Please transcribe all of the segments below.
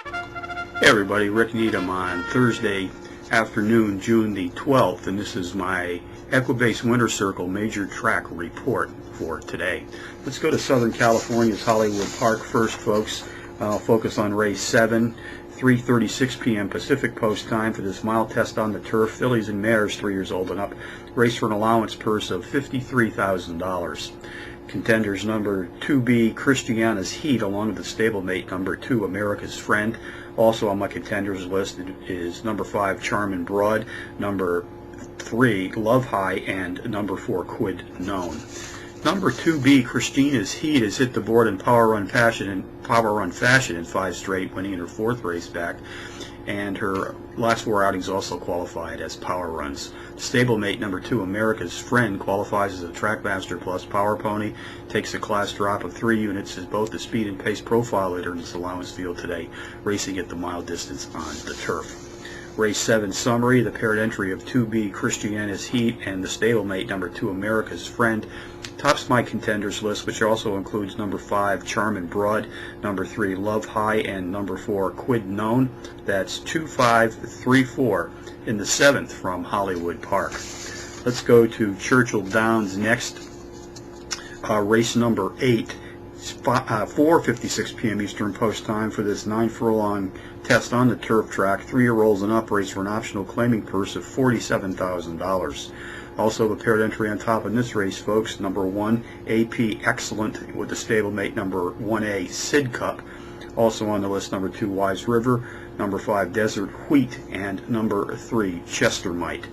Hey everybody, Rick Needham on Thursday afternoon, June the 12th, and this is my Equibase Winter Circle Major Track Report for today. Let's go to Southern California's Hollywood Park first, folks. I'll focus on race 7, 3:36 p.m. Pacific Post time for this mile test on the turf. Fillies and mares 3 years old and up. Race for an allowance purse of $53,000. Contenders number 2B, Christiana's Heat, along with the stablemate number 2, America's Friend. Also on my contenders list is number 5, Charmin Broad, number 3, Love High, and number 4, Quid Known. Number 2B, Christina's Heat, has hit the board in power run fashion in 5 straight, winning in her 4th race back, and her last 4 outings also qualified as power runs. Stablemate number 2, America's Friend, qualifies as a Trackmaster Plus Power Pony, takes a class drop of 3 units, is both the speed and pace profile leader in this allowance field today, racing at the mile distance on the turf. Race 7 summary, the paired entry of 2B, Christiana's Heat, and the stablemate number 2, America's Friend, tops my contenders list, which also includes number 5, Charmin Broad, number 3, Love High, and number 4, Quid Known. That's 2, 5, 3, 4 in the 7th from Hollywood Park. Let's go to Churchill Downs next. Race number 8. 4:56 p.m. Eastern Post time for this 9-furlong test on the turf track. 3-year-olds and up, race for an optional claiming purse of $47,000. Also, the paired entry on top in this race, folks, number 1, AP Excellent, with the stablemate number 1A, Sid Cup. Also on the list, number 2, Wise River, number 5, Desert Wheat, and number 3, Chestermite.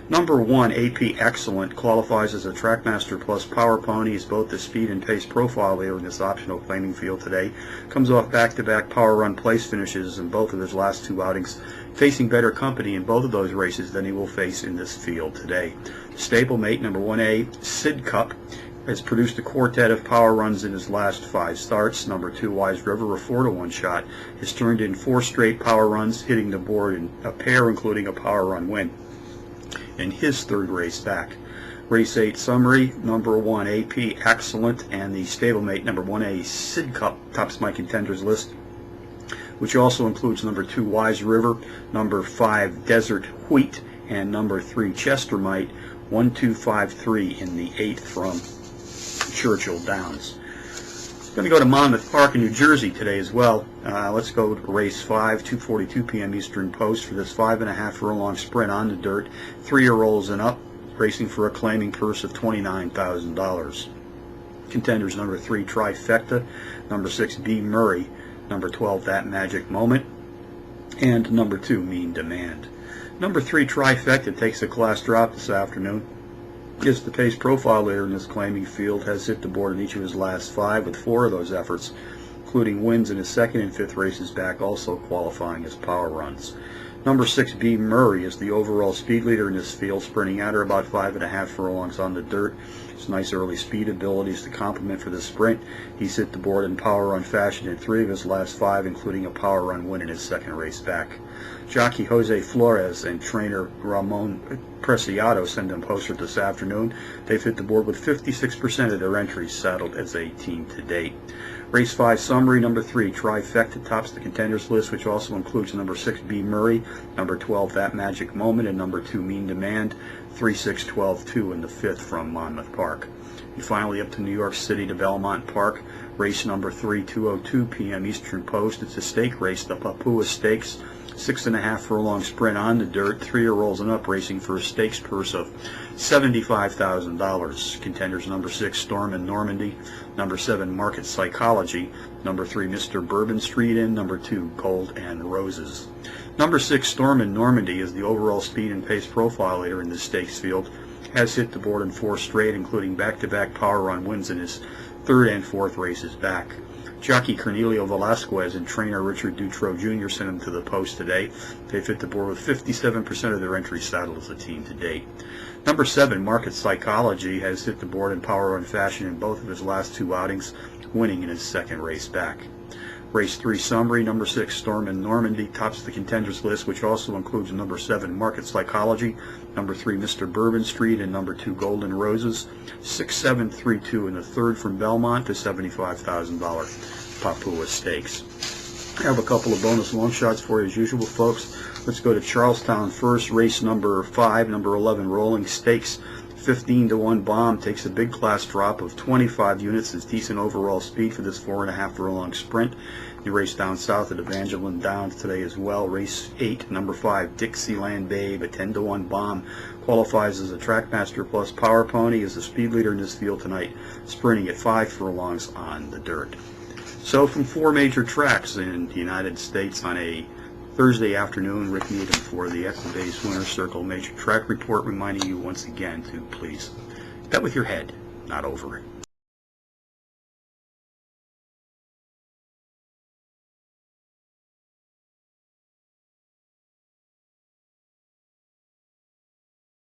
Number 1, AP Excellent, qualifies as a Trackmaster Plus Power Pony, is both the speed and pace profile leader in this optional claiming field today. Comes off back-to-back power run place finishes in both of his last 2 outings, facing better company in both of those races than he will face in this field today. Stablemate number 1A, Sid Cup, has produced a quartet of power runs in his last 5 starts. Number 2, Wise River, a 4-to-1 shot, has turned in 4 straight power runs, hitting the board in a pair, including a power run win in his 3rd race back. Race 8 summary, number 1, AP Excellent, and the stablemate number 1A, Sid Cup, tops my contenders list, which also includes number 2, Wise River, number 5, Desert Wheat, and number 3, Chestermite. 1, 2, 5, 3 in the 8th from Churchill Downs. Going to go to Monmouth Park in New Jersey today as well. Let's go to race 5, 2:42 p.m. Eastern Post for this 5.5-furlong sprint on the dirt. 3-year-olds and up, racing for a claiming purse of $29,000. Contenders number 3, Trifecta, number 6, B. Murray, number 12, That Magic Moment, and number 2, Mean Demand. Number 3, Trifecta, takes a class drop this afternoon. Is the pace profile leader in this claiming field, has hit the board in each of his last 5 with 4 of those efforts, including wins in his 2nd and 5th races back, also qualifying as power runs. Number 6, B. Murray, is the overall speed leader in this field, sprinting at or about 5.5 furlongs on the dirt. His nice early speed abilities to complement for the sprint. He's hit the board in power run fashion in 3 of his last 5, including a power run win in his 2nd race back. Jockey Jose Flores and trainer Ramon Preciado send them poster this afternoon. They've hit the board with 56% of their entries saddled as a team to date. Race 5 summary, number 3, Trifecta, tops the contenders list, which also includes number 6, B. Murray, number 12, That Magic Moment, and number 2, Mean Demand. 3, 6, 12, 2 in the 5th from Monmouth Park. And finally up to New York City to Belmont Park. Race number 3, 2:02 p.m. Eastern Post. It's a stake race, the Papua Stakes. 6.5-furlong sprint on the dirt. 3-year-olds and up, racing for a stakes purse of $75,000. Contenders number 6, Storm in Normandy, number 7, Market Psychology, number 3, Mr. Bourbon Street, and number 2, Gold and Roses. Number 6, Storm in Normandy, is the overall speed and pace profile leader in this stakes field. Has hit the board in 4 straight, including back-to-back power run wins in his 3rd and 4th races back. Jockey Cornelio Velasquez and trainer Richard Dutro Jr. sent him to the post today. They've hit the board with 57% of their entries saddled as a team to date. Number 7, Market Psychology, has hit the board in power run fashion in both of his last 2 outings, winning in his 2nd race back. Race 3 summary, number 6, Storm in Normandy, tops the contenders list, which also includes number 7, Market Psychology, number 3, Mr. Bourbon Street, and number 2, Golden Roses. 6, 7, 3, 2 in the 3rd from Belmont, the $75,000 Papua Stakes. I have a couple of bonus long shots for you as usual, folks. Let's go to Charlestown first. Race number 5, number 11, Rolling Stakes. 15-1 Bomb takes a big class drop of 25 units. It's decent overall speed for this 4.5 furlong sprint. The race down south at Evangeline Downs today as well. Race 8, number 5, Dixieland Babe, a 10-1 Bomb, qualifies as a Trackmaster Plus Power Pony, is the speed leader in this field tonight, sprinting at 5 furlongs on the dirt. So from 4 major tracks in the United States on a Thursday afternoon, Rick Needham for the Equibase Winter Circle Major Track Report, reminding you once again to please bet with your head, not over it.